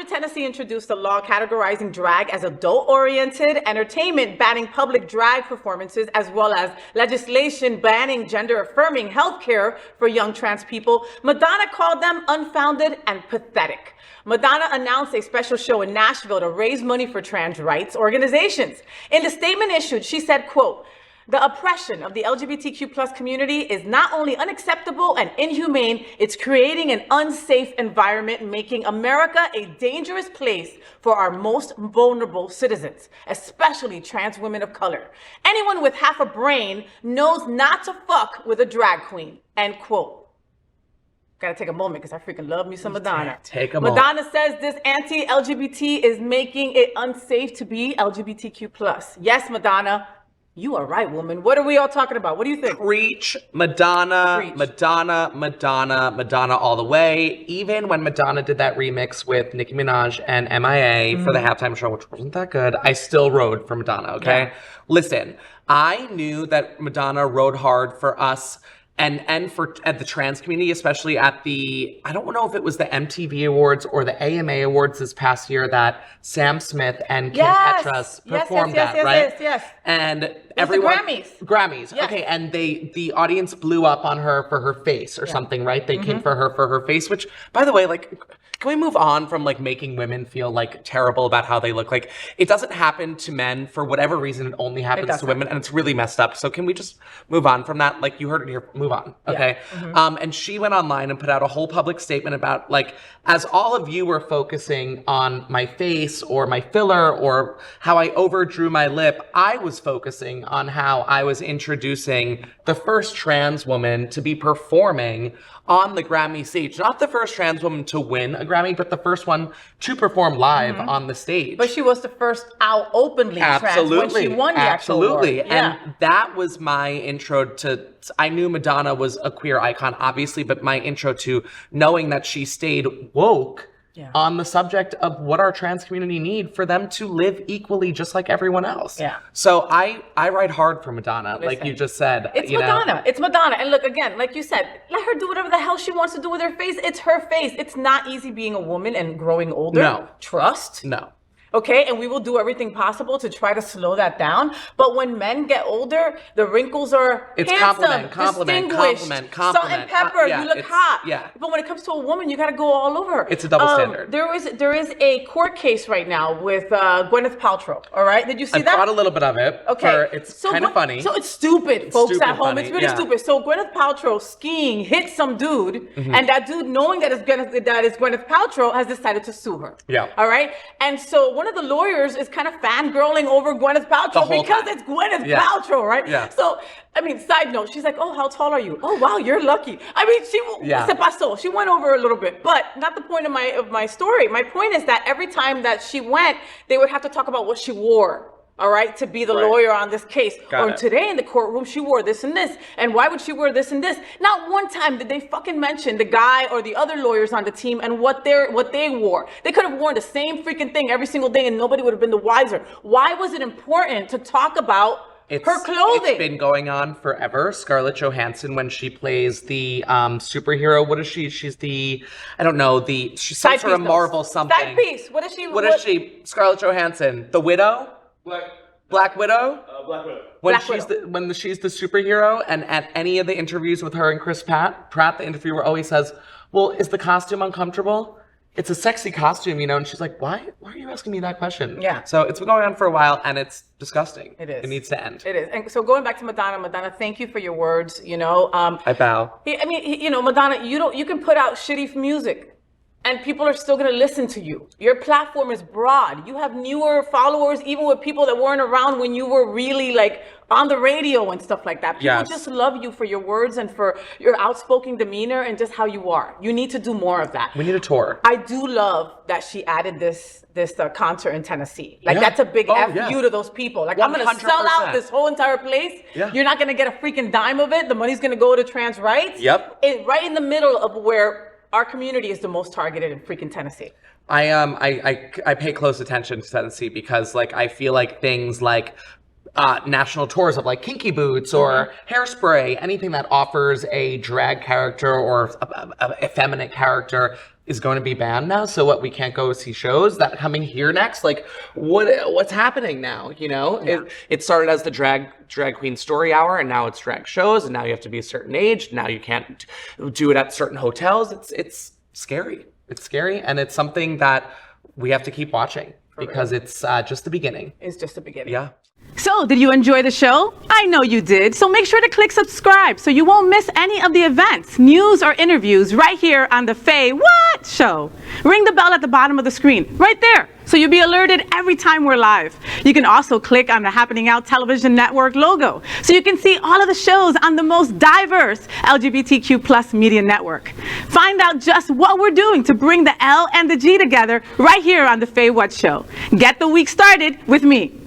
Tennessee introduced a law categorizing drag as adult-oriented entertainment, banning public drag performances, as well as legislation banning gender-affirming healthcare for young trans people, Madonna called them unfounded and pathetic. Madonna announced a special show in Nashville to raise money for trans rights organizations. In the statement issued, she said, quote, "The oppression of the LGBTQ plus community is not only unacceptable and inhumane, it's creating an unsafe environment, making America a dangerous place for our most vulnerable citizens, especially trans women of color. Anyone with half a brain knows not to fuck with a drag queen," end quote. Gotta take a moment because I freaking love me some Madonna. Take a moment. Madonna says this anti-LGBT is making it unsafe to be LGBTQ plus. Yes, Madonna. You are right, woman. What are we all talking about? What do you think? Preach, Madonna, Preach. Madonna all the way. Even when Madonna did that remix with Nicki Minaj and MIA for the halftime show, which wasn't that good, I still rode for Madonna, okay? Yeah. Listen, I knew that Madonna rode hard for us and for at the trans community, especially at the, I don't know if it was the MTV Awards or the AMA Awards this past year that Sam Smith and Kim Petras performed right? Yes. And everyone, the Grammys. Yes. Okay, and the audience blew up on her for her face or something, right? They came for her face, which, by the way, like, can we move on from like making women feel like terrible about how they look? Like, it doesn't happen to men for whatever reason. It only happens to women, and it's really messed up. So can we just move on from that? Like, you heard it here. Move on, okay? Yeah. And she went online and put out a whole public statement about, like, as all of you were focusing on my face or my filler or how I overdrew my lip, I was focusing on how I was introducing the first trans woman to be performing on the Grammy stage. Not the first trans woman to win a Grammy, but the first one to perform live on the stage. But she was the first out openly trans when she won the actual award. And that was my intro to, I knew Madonna was a queer icon, obviously, but my intro to knowing that she stayed woke on the subject of what our trans community need for them to live equally just like everyone else. Yeah. So I ride hard for Madonna, Listen, like you just said. It's Madonna. It's Madonna. And look, again, like you said, let her do whatever the hell she wants to do with her face. It's her face. It's not easy being a woman and growing older. No. Trust. No. Okay, and we will do everything possible to try to slow that down. But when men get older, the wrinkles are handsome, distinguished, salt and pepper. You look hot. Yeah. But when it comes to a woman, you got to go all over. It's a double standard. There is a court case right now with Gwyneth Paltrow. All right, did you see that? I caught a little bit of it. Okay, it's kind of funny. So it's stupid, folks stupid at home. funny, It's really stupid. So Gwyneth Paltrow skiing hit some dude, and that dude, knowing that it's Gwyneth Paltrow, has decided to sue her. Yeah. All right, and so one of the lawyers is kind of fangirling over Gwyneth Paltrow because it's Gwyneth Paltrow, right? Yeah. So, I mean, side note, she's like, "Oh, how tall are you? Oh, wow, you're lucky." I mean, se pasó. She went over a little bit, but not the point of my story. My point is that every time that she went, they would have to talk about what she wore. All right, to be the lawyer on this case. Today in the courtroom, she wore this and this. And why would she wear this and this? Not one time did they fucking mention the guy or the other lawyers on the team and what they wore. They could have worn the same freaking thing every single day and nobody would have been the wiser. Why was it important to talk about her clothing? It's been going on forever. Scarlett Johansson, when she plays the superhero, what is she? She's the, I don't know, she's some sort of Marvel something. Side piece. What is she? What is she? Scarlett Johansson, the Widow? Black Widow? Black Widow. When she's the superhero, and at any of the interviews with her and Chris Pratt, the interviewer always says, "Well, is the costume uncomfortable? It's a sexy costume, you know?" And she's like, "Why are you asking me that question?" Yeah. So it's been going on for a while, and it's disgusting. It is. It needs to end. It is. And so going back to Madonna, thank you for your words. You know, I bow. I mean, you know, Madonna, you can put out shitty music, and people are still going to listen to you. Your platform is broad. You have newer followers, even with people that weren't around when you were really like on the radio and stuff like that. People just love you for your words and for your outspoken demeanor and just how you are. You need to do more of that. We need a tour. I do love that she added this concert in Tennessee. Like that's a big F you to those people. Like 100%. I'm going to sell out this whole entire place. Yeah. You're not going to get a freaking dime of it. The money's going to go to trans rights. Yep. Right in the middle of where our community is the most targeted in freaking Tennessee. I pay close attention to Tennessee because like I feel like things like national tours of like Kinky Boots or Hairspray, anything that offers a drag character or a effeminate character, is going to be banned now. So what, we can't go see shows that coming here next? Like what's happening now? You know, it started as the drag queen story hour, and now it's drag shows, and now you have to be a certain age. Now you can't do it at certain hotels. It's scary. It's scary. And it's something that we have to keep watching because it's just the beginning. It's just the beginning. Yeah. So, did you enjoy the show? I know you did. So make sure to click subscribe so you won't miss any of the events, news, or interviews right here on the Faye What Show. Ring the bell at the bottom of the screen, right there, so you'll be alerted every time we're live. You can also click on the Happening Out Television Network logo so you can see all of the shows on the most diverse LGBTQ plus media network. Find out just what we're doing to bring the L and the G together right here on the Faye What Show. Get the week started with me.